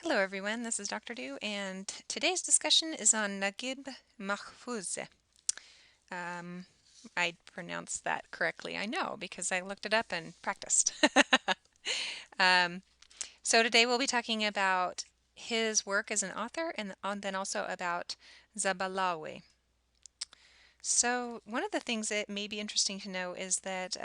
Hello everyone, this is Dr. Du, and today's discussion is on Naguib Mahfouz. Um, I pronounced that correctly, I know, because I looked it up and practiced. um, so today we'll be talking about his work as an author and then also about Zabalawi. So one of the things that may be interesting to know is that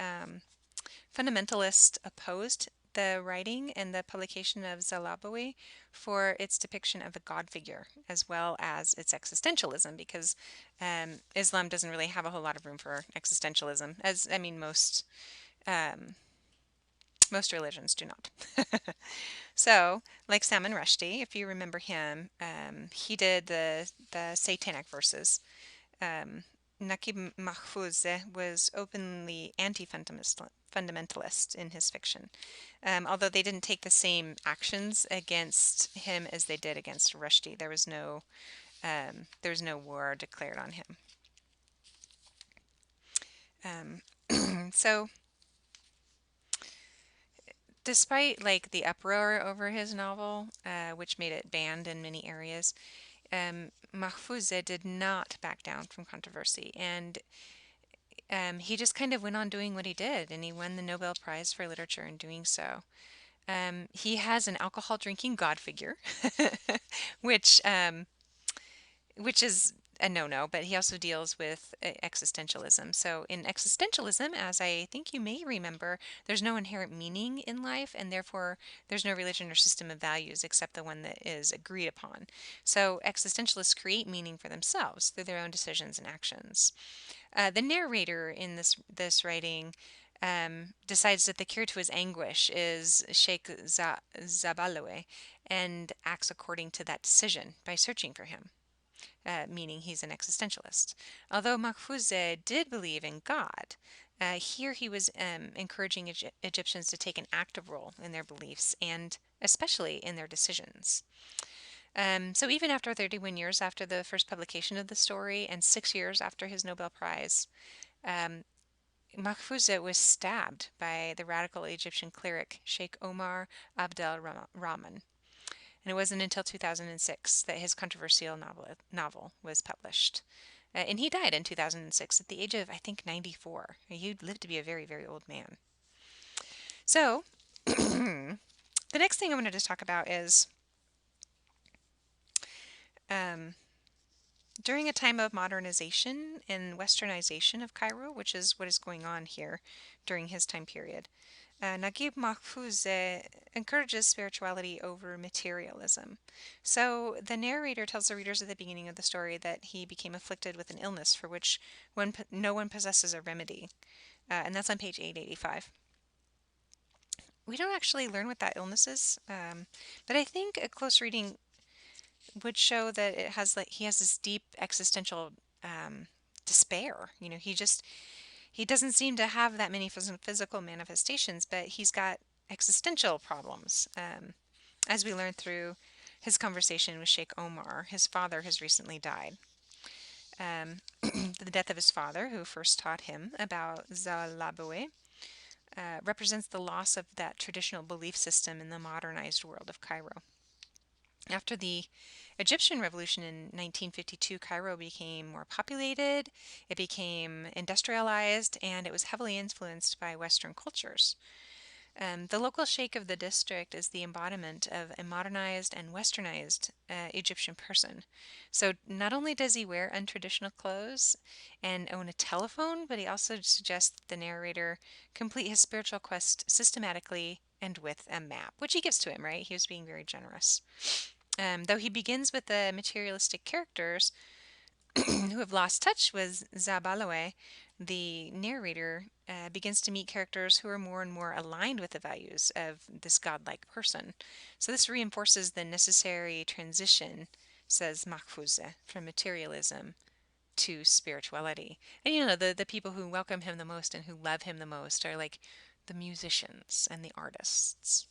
fundamentalists opposed the writing and the publication of Zalabawi for its depiction of the God figure as well as its existentialism, because Islam doesn't really have a whole lot of room for existentialism, as I mean um, most religions do not. So, like Salman Rushdie, if you remember him, he did the Satanic verses. um, Naqib Mahfouz was openly anti-fundamentalist in his fiction, although they didn't take the same actions against him as they did against Rushdie. There was no war declared on him. So, despite like the uproar over his novel, which made it banned in many areas, Mahfouz did not back down from controversy, and he just kind of went on doing what he did, and he won the Nobel Prize for Literature in doing so. He has an alcohol drinking God figure, which which is a no-no, but he also deals with existentialism. So in existentialism, as I think you may remember, there's no inherent meaning in life, and therefore there's no religion or system of values except the one that is agreed upon. So existentialists create meaning for themselves through their own decisions and actions. The narrator in this writing decides that the cure to his anguish is Sheikh Zabalowe, and acts according to that decision by searching for him, meaning he's an existentialist. Although Mahfouz did believe in God, here he was encouraging Egyptians to take an active role in their beliefs and especially in their decisions. So even after 31 years after the first publication of the story and 6 years after his Nobel Prize, um, Mahfouz was stabbed by the radical Egyptian cleric Sheikh Omar Abdel Rahman. And it wasn't until 2006 that his controversial novel was published. And he died in 2006 at the age of, I think, 94. He lived to be a very, very old man. So, the next thing I wanted to talk about is um, during a time of modernization and westernization of Cairo, which is what is going on here during his time period, Naguib Mahfouz encourages spirituality over materialism. So the narrator tells the readers at the beginning of the story that he became afflicted with an illness for which no one possesses a remedy, and that's on page 885. We don't actually learn what that illness is, but I think a close reading would show that it has like he has this deep existential um, despair. He doesn't seem to have that many physical manifestations, but he's got existential problems. As we learned through his conversation with Sheikh Omar, his father has recently died. The death of his father, who first taught him about Zalabawe, represents the loss of that traditional belief system in the modernized world of Cairo. After the Egyptian Revolution in 1952, Cairo became more populated, it became industrialized, and it was heavily influenced by Western cultures. The local sheikh of the district is the embodiment of a modernized and westernized Egyptian person. So not only does he wear untraditional clothes and own a telephone, but he also suggests that the narrator complete his spiritual quest systematically and with a map, which he gives to him, right? He was being very generous. Though he begins with the materialistic characters who have lost touch with Zabalawe, the narrator begins to meet characters who are more and more aligned with the values of this godlike person. So this reinforces the necessary transition, says Mahfouz, from materialism to spirituality. And the people who welcome him the most and who love him the most are like the musicians and the artists.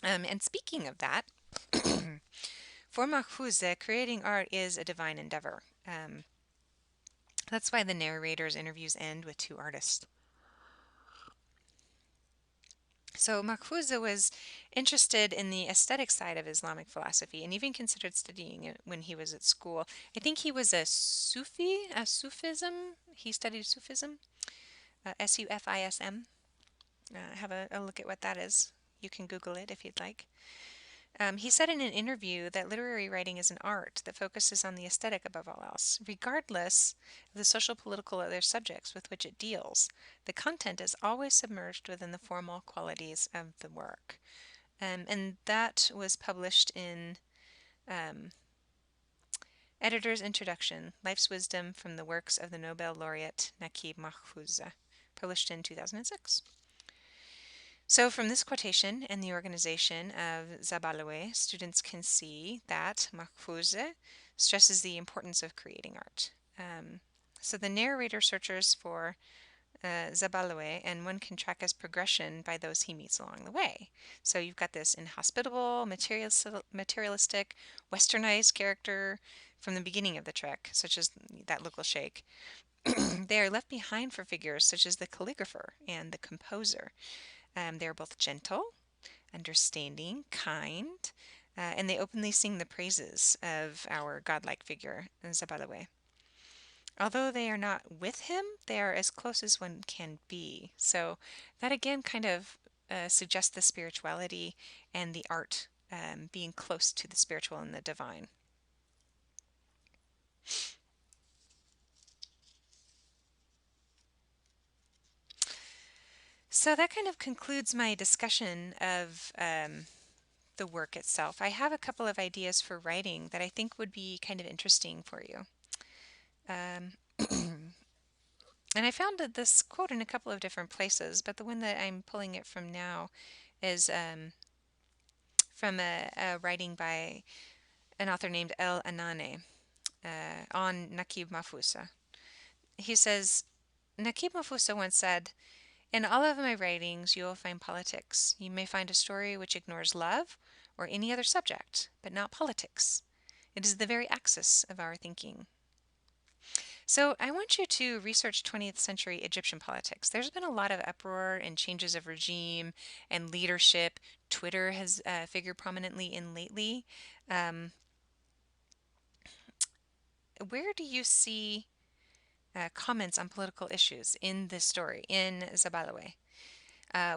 And speaking of that, for Mahfouz, creating art is a divine endeavor. That's why the narrator's interviews end with two artists So Mahfouz was interested in the aesthetic side of Islamic philosophy and even considered studying it when he was at school. I think he was a Sufi, a Sufism. He studied Sufism, Sufism. Have a look at what that is. You can Google it if you'd like. He said in an interview that literary writing is an art that focuses on the aesthetic above all else, regardless of the social, political, or other subjects with which it deals. The content is always submerged within the formal qualities of the work. And that was published in um, Editor's Introduction, Life's Wisdom from the Works of the Nobel laureate Naguib Mahfouz, published in 2006. So, from this quotation and the organization of Zabaloway, students can see that Mahfouz stresses the importance of creating art. So, the narrator searches for Zabaloway, and one can track his progression by those he meets along the way. So, you've got this inhospitable, materialistic, westernized character from the beginning of the trek, such as that local sheikh. They are left behind for figures such as the calligrapher and the composer. They are both gentle, understanding, kind, and they openly sing the praises of our godlike figure, Zabalaway. Although they are not with him, they are as close as one can be. So that again kind of suggests the spirituality and the art being close to the spiritual and the divine. So that kind of concludes my discussion of the work itself. I have a couple of ideas for writing that I think would be kind of interesting for you. Um, and I found this quote in a couple of different places, but the one that I'm pulling it from now is from a writing by an author named El Anane on Naguib Mahfouz. He says, Naguib Mahfouz once said, "In all of my writings, you will find politics. You may find a story which ignores love or any other subject, but not politics. It is the very axis of our thinking." So I want you to research 20th century Egyptian politics. There's been a lot of uproar and changes of regime and leadership. Twitter has figured prominently in lately. Um, where do you see comments on political issues in this story, in Zabalaway?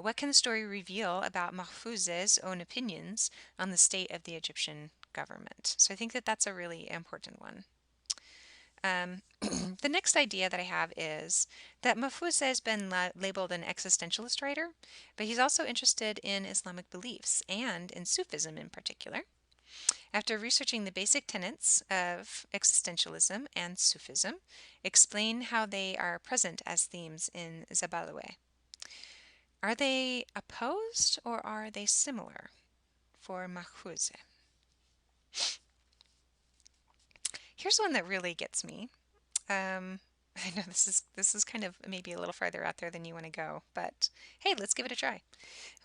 What can the story reveal about Mahfouz's own opinions on the state of the Egyptian government? So I think that that's a really important one. The next idea that I have is that Mahfouz has been labeled an existentialist writer, but he's also interested in Islamic beliefs and in Sufism in particular. After researching the basic tenets of existentialism and Sufism, explain how they are present as themes in Zabalaway. Are they opposed or are they similar for Mahfouz? Here's one that really gets me. Um, I know this is kind of maybe a little farther out there than you want to go, but hey, let's give it a try.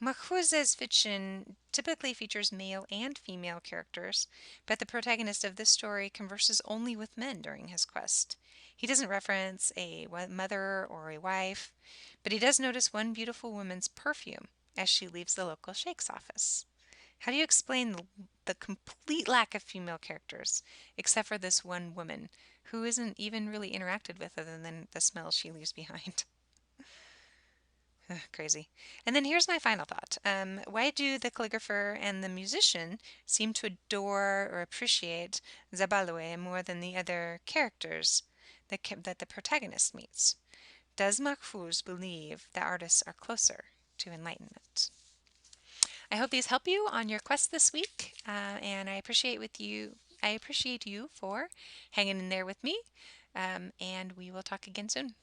Mahfouz's fiction typically features male and female characters, but the protagonist of this story converses only with men during his quest. He doesn't reference a mother or a wife, but he does notice one beautiful woman's perfume as she leaves the local sheikh's office. How do you explain the complete lack of female characters, except for this one woman who isn't even really interacted with other than the smell she leaves behind? Crazy. And then here's my final thought. Why do the calligrapher and the musician seem to adore or appreciate Zabaloway more than the other characters that the protagonist meets? Does Mahfouz believe that artists are closer to enlightenment? I hope these help you on your quest this week, and I appreciate you for hanging in there with me, and we will talk again soon.